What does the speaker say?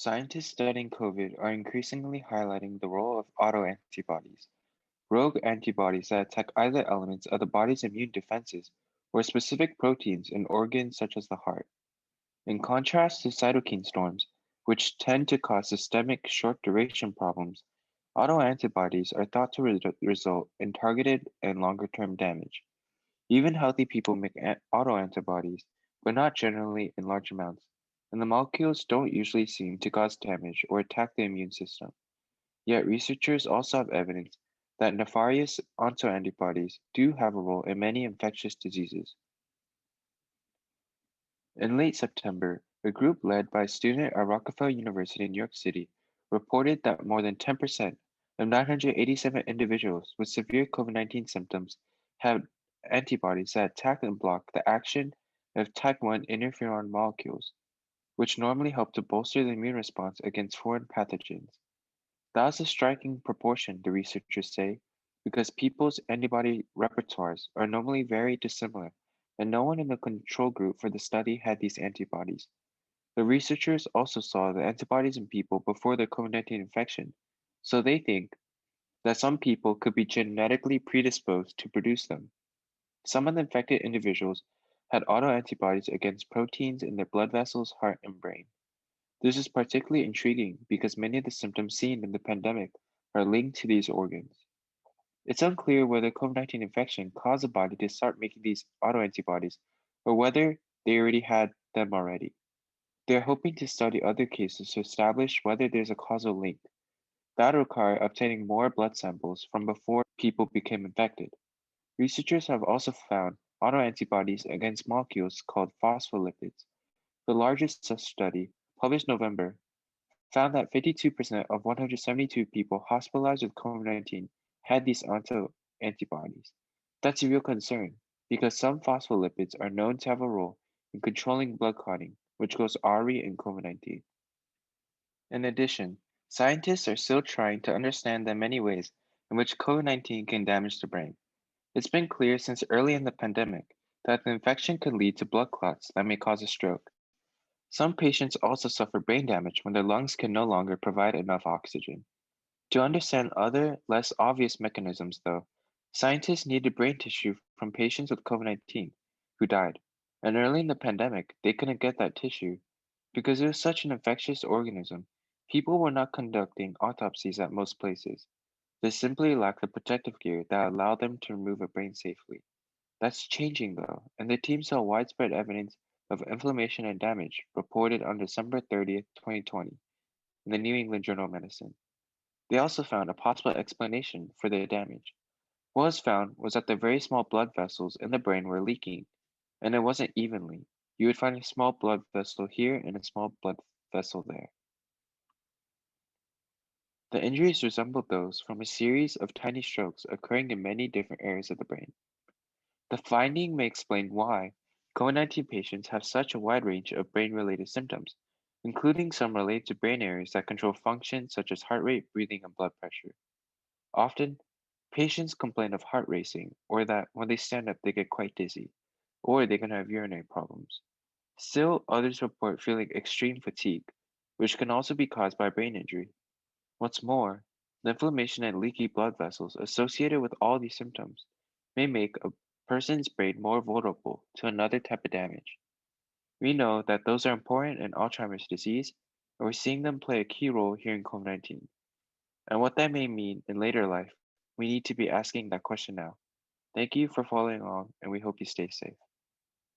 Scientists studying COVID are increasingly highlighting the role of autoantibodies, rogue antibodies that attack either elements of the body's immune defenses or specific proteins in organs such as the heart. In contrast to cytokine storms, which tend to cause systemic short duration problems, autoantibodies are thought to result in targeted and longer term damage. Even healthy people make autoantibodies, but not generally in large amounts, and the molecules don't usually seem to cause damage or attack the immune system. Yet researchers also have evidence that nefarious autoantibodies do have a role in many infectious diseases. In late September, a group led by a student at Rockefeller University in New York City reported that more than 10% of 987 individuals with severe COVID-19 symptoms had antibodies that attack and block the action of type 1 interferon molecules, which normally help to bolster the immune response against foreign pathogens. That was a striking proportion, the researchers say, because people's antibody repertoires are normally very dissimilar, and no one in the control group for the study had these antibodies. The researchers also saw the antibodies in people before their COVID-19 infection, so they think that some people could be genetically predisposed to produce them. Some of the infected individuals had autoantibodies against proteins in their blood vessels, heart, and brain. This is particularly intriguing because many of the symptoms seen in the pandemic are linked to these organs. It's unclear whether COVID-19 infection caused the body to start making these autoantibodies or whether they already had them already. They're hoping to study other cases to establish whether there's a causal link. That would require obtaining more blood samples from before people became infected. Researchers have also found autoantibodies against molecules called phospholipids. The largest such study, published November, found that 52% of 172 people hospitalized with COVID-19 had these autoantibodies. That's a real concern because some phospholipids are known to have a role in controlling blood clotting, which goes awry in COVID-19. In addition, scientists are still trying to understand the many ways in which COVID-19 can damage the brain. It's been clear since early in the pandemic that the infection could lead to blood clots that may cause a stroke. Some patients also suffer brain damage when their lungs can no longer provide enough oxygen. To understand other, less obvious mechanisms, though, scientists needed brain tissue from patients with COVID-19 who died. And early in the pandemic, they couldn't get that tissue because it was such an infectious organism. People were not conducting autopsies at most places. They simply lacked the protective gear that allowed them to remove a brain safely. That's changing though, and the team saw widespread evidence of inflammation and damage reported on December 30th, 2020, in the New England Journal of Medicine. They also found a possible explanation for the damage. What was found was that the very small blood vessels in the brain were leaking, and it wasn't evenly. You would find a small blood vessel here and a small blood vessel there. The injuries resembled those from a series of tiny strokes occurring in many different areas of the brain. The finding may explain why COVID-19 patients have such a wide range of brain-related symptoms, including some related to brain areas that control functions such as heart rate, breathing, and blood pressure. Often, patients complain of heart racing or that when they stand up they get quite dizzy, or they can have urinary problems. Still, others report feeling extreme fatigue, which can also be caused by brain injury. What's more, the inflammation and leaky blood vessels associated with all these symptoms may make a person's brain more vulnerable to another type of damage. We know that those are important in Alzheimer's disease, and we're seeing them play a key role here in COVID-19. And what that may mean in later life, we need to be asking that question now. Thank you for following along, and we hope you stay safe.